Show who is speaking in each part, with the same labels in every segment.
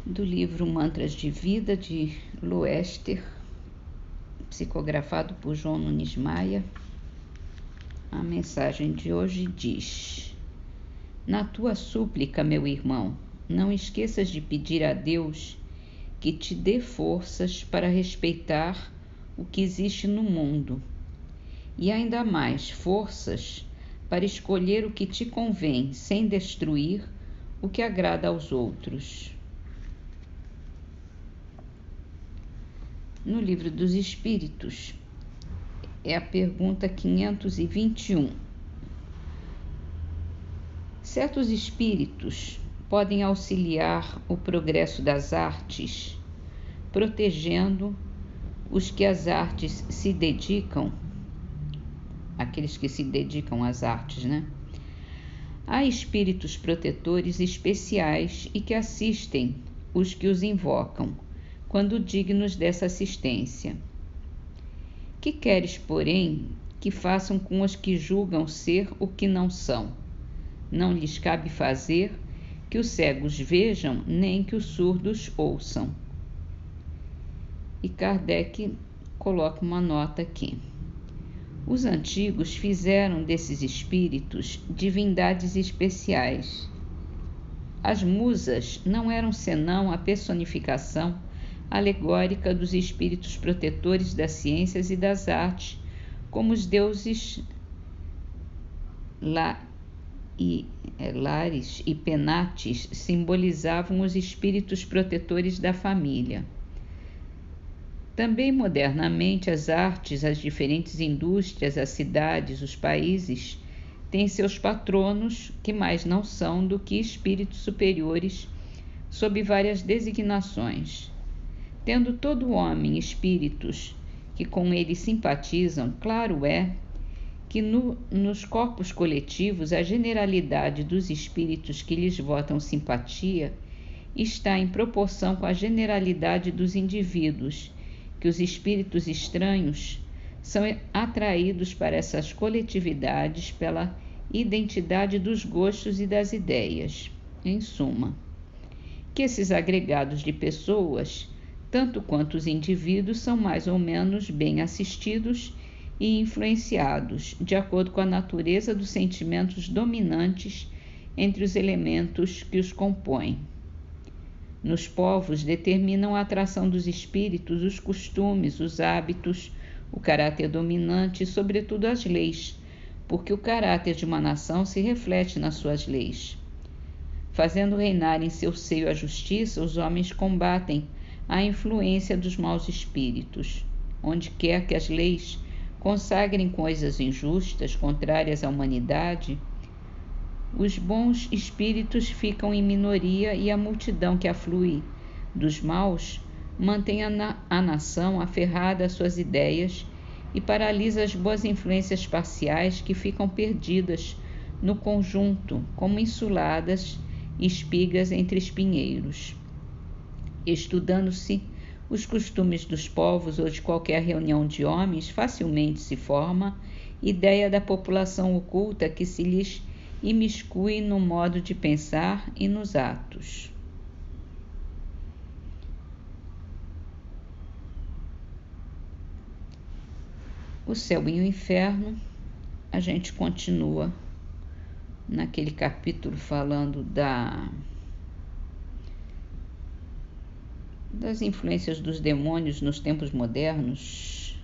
Speaker 1: do livro Mantras de Vida, de Loester, psicografado por João Nunes Maia. A mensagem de hoje diz: na tua súplica, meu irmão, não esqueças de pedir a Deus que te dê forças para respeitar o que existe no mundo, e ainda mais forças para escolher o que te convém, sem destruir o que agrada aos outros. No Livro dos Espíritos, é a pergunta 521. Certos espíritos podem auxiliar o progresso das artes, protegendo os que às artes se dedicam, aqueles que se dedicam às artes, Há espíritos protetores especiais e que assistem os que os invocam, quando dignos dessa assistência. Que queres, porém, que façam com os que julgam ser o que não são? Não lhes cabe fazer que os cegos vejam, nem que os surdos ouçam. E Kardec coloca uma nota aqui. Os antigos fizeram desses espíritos divindades especiais. As musas não eram senão a personificação alegórica dos espíritos protetores das ciências e das artes, como os deuses Lares e Penates simbolizavam os espíritos protetores da família. Também modernamente as artes, as diferentes indústrias, as cidades, os países têm seus patronos, que mais não são do que espíritos superiores sob várias designações. Tendo todo homem espíritos que com ele simpatizam, claro é que nos corpos coletivos a generalidade dos espíritos que lhes votam simpatia está em proporção com a generalidade dos indivíduos, que os espíritos estranhos são atraídos para essas coletividades pela identidade dos gostos e das ideias. Em suma, que esses agregados de pessoas, tanto quanto os indivíduos, são mais ou menos bem assistidos e influenciados, de acordo com a natureza dos sentimentos dominantes entre os elementos que os compõem. Nos povos determinam a atração dos espíritos os costumes, os hábitos, o caráter dominante e, sobretudo, as leis, porque o caráter de uma nação se reflete nas suas leis. Fazendo reinar em seu seio a justiça, os homens combatem a influência dos maus espíritos. Onde quer que as leis consagrem coisas injustas, contrárias à humanidade, os bons espíritos ficam em minoria e a multidão que aflui dos maus mantém a nação aferrada às suas ideias e paralisa as boas influências parciais que ficam perdidas no conjunto, como insuladas espigas entre espinheiros. Estudando-se os costumes dos povos ou de qualquer reunião de homens, facilmente se forma ideia da população oculta que se lhes imiscui no modo de pensar e nos atos. O céu e o inferno, a gente continua naquele capítulo falando das influências dos demônios nos tempos modernos,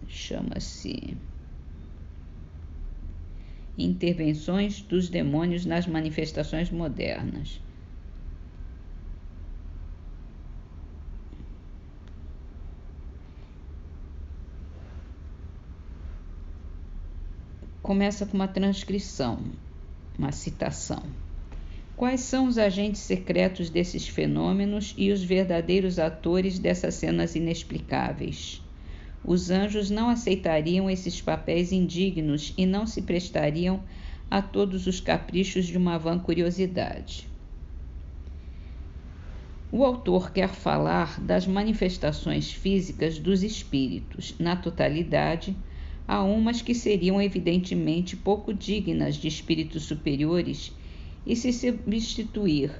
Speaker 1: chama-se Intervenções dos demônios nas manifestações modernas. Começa com uma transcrição, uma citação. Quais são os agentes secretos desses fenômenos e os verdadeiros atores dessas cenas inexplicáveis? Os anjos não aceitariam esses papéis indignos e não se prestariam a todos os caprichos de uma vã curiosidade. O autor quer falar das manifestações físicas dos espíritos. Na totalidade, há umas que seriam evidentemente pouco dignas de espíritos superiores e, se substituir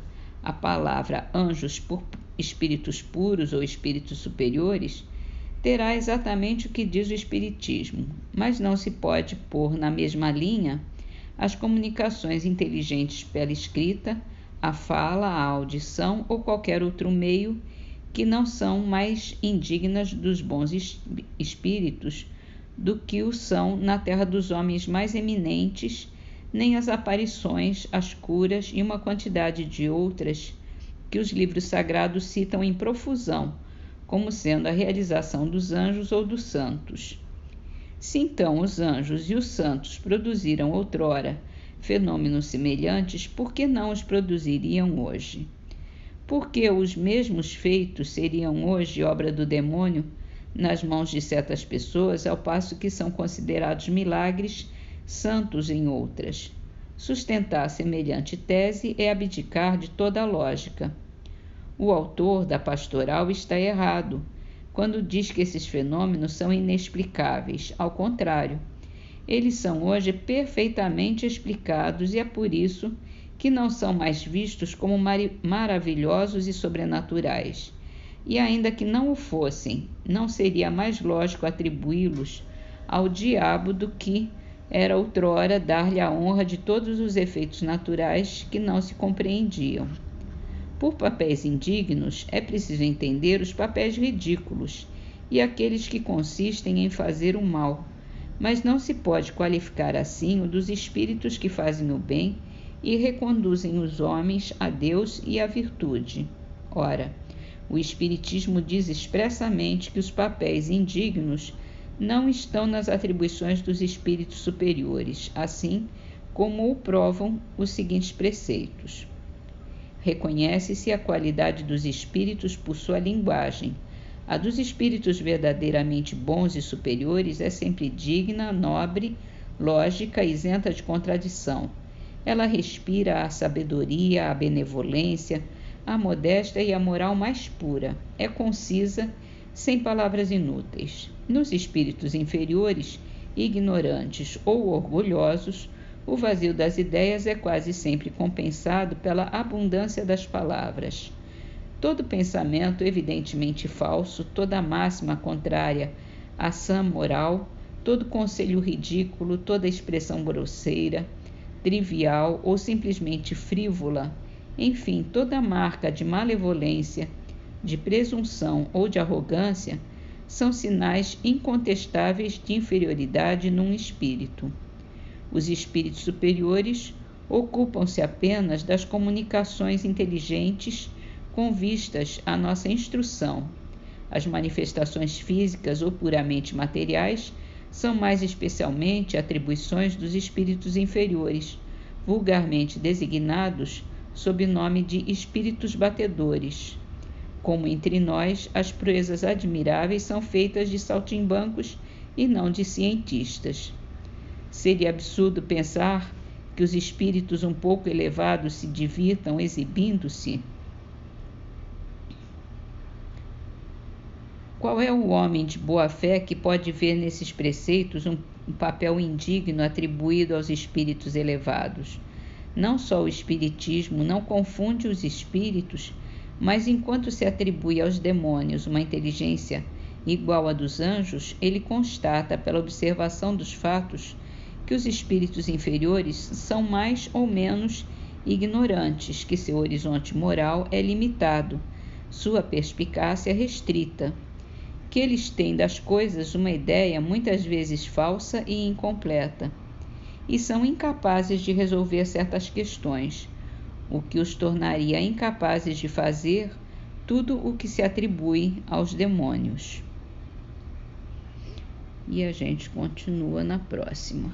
Speaker 1: a palavra anjos por espíritos puros ou espíritos superiores, terá exatamente o que diz o Espiritismo, mas não se pode pôr na mesma linha as comunicações inteligentes pela escrita, a fala, a audição ou qualquer outro meio que não são mais indignas dos bons espíritos do que o são na terra dos homens mais eminentes, nem as aparições, as curas e uma quantidade de outras que os livros sagrados citam em profusão, como sendo a realização dos anjos ou dos santos. Se então os anjos e os santos produziram outrora fenômenos semelhantes, por que não os produziriam hoje? Porque os mesmos feitos seriam hoje obra do demônio nas mãos de certas pessoas, ao passo que são considerados milagres santos em outras. Sustentar semelhante tese é abdicar de toda a lógica. O autor da Pastoral está errado quando diz que esses fenômenos são inexplicáveis. Ao contrário, eles são hoje perfeitamente explicados e é por isso que não são mais vistos como maravilhosos e sobrenaturais. E ainda que não o fossem, não seria mais lógico atribuí-los ao diabo do que era outrora dar-lhe a honra de todos os efeitos naturais que não se compreendiam. Por papéis indignos, é preciso entender os papéis ridículos e aqueles que consistem em fazer o mal, mas não se pode qualificar assim o dos espíritos que fazem o bem e reconduzem os homens a Deus e à virtude. Ora, o Espiritismo diz expressamente que os papéis indignos não estão nas atribuições dos espíritos superiores, assim como o provam os seguintes preceitos. Reconhece-se a qualidade dos espíritos por sua linguagem. A dos espíritos verdadeiramente bons e superiores é sempre digna, nobre, lógica, isenta de contradição. Ela respira a sabedoria, a benevolência, a modéstia e a moral mais pura. É concisa, sem palavras inúteis. Nos espíritos inferiores, ignorantes ou orgulhosos, o vazio das ideias é quase sempre compensado pela abundância das palavras. Todo pensamento evidentemente falso, toda máxima contrária à sã moral, todo conselho ridículo, toda expressão grosseira, trivial ou simplesmente frívola, enfim, toda marca de malevolência, de presunção ou de arrogância, são sinais incontestáveis de inferioridade num espírito. Os espíritos superiores ocupam-se apenas das comunicações inteligentes com vistas à nossa instrução. As manifestações físicas ou puramente materiais são mais especialmente atribuições dos espíritos inferiores, vulgarmente designados sob o nome de espíritos batedores. Como entre nós, as proezas admiráveis são feitas de saltimbancos e não de cientistas. Seria absurdo pensar que os espíritos um pouco elevados se divirtam exibindo-se. Qual é o homem de boa fé que pode ver nesses preceitos um papel indigno atribuído aos espíritos elevados? Não só o Espiritismo não confunde os espíritos, mas enquanto se atribui aos demônios uma inteligência igual à dos anjos, ele constata, pela observação dos fatos, que os espíritos inferiores são mais ou menos ignorantes, que seu horizonte moral é limitado, sua perspicácia restrita, que eles têm das coisas uma ideia muitas vezes falsa e incompleta, e são incapazes de resolver certas questões, o que os tornaria incapazes de fazer tudo o que se atribui aos demônios. E a gente continua na próxima.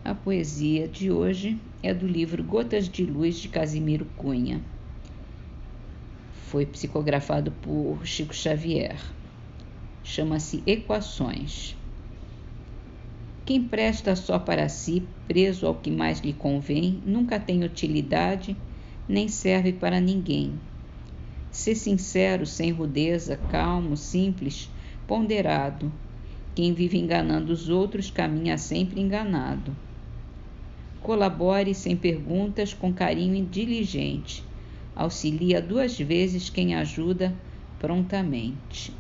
Speaker 1: A poesia de hoje é do livro Gotas de Luz, de Casimiro Cunha. Foi psicografado por Chico Xavier. Chama-se Equações. Quem presta só para si, preso ao que mais lhe convém, nunca tem utilidade, nem serve para ninguém. Ser sincero, sem rudeza, calmo, simples, ponderado. Quem vive enganando os outros caminha sempre enganado. Colabore sem perguntas, com carinho diligente. Auxilia 2 vezes quem ajuda prontamente.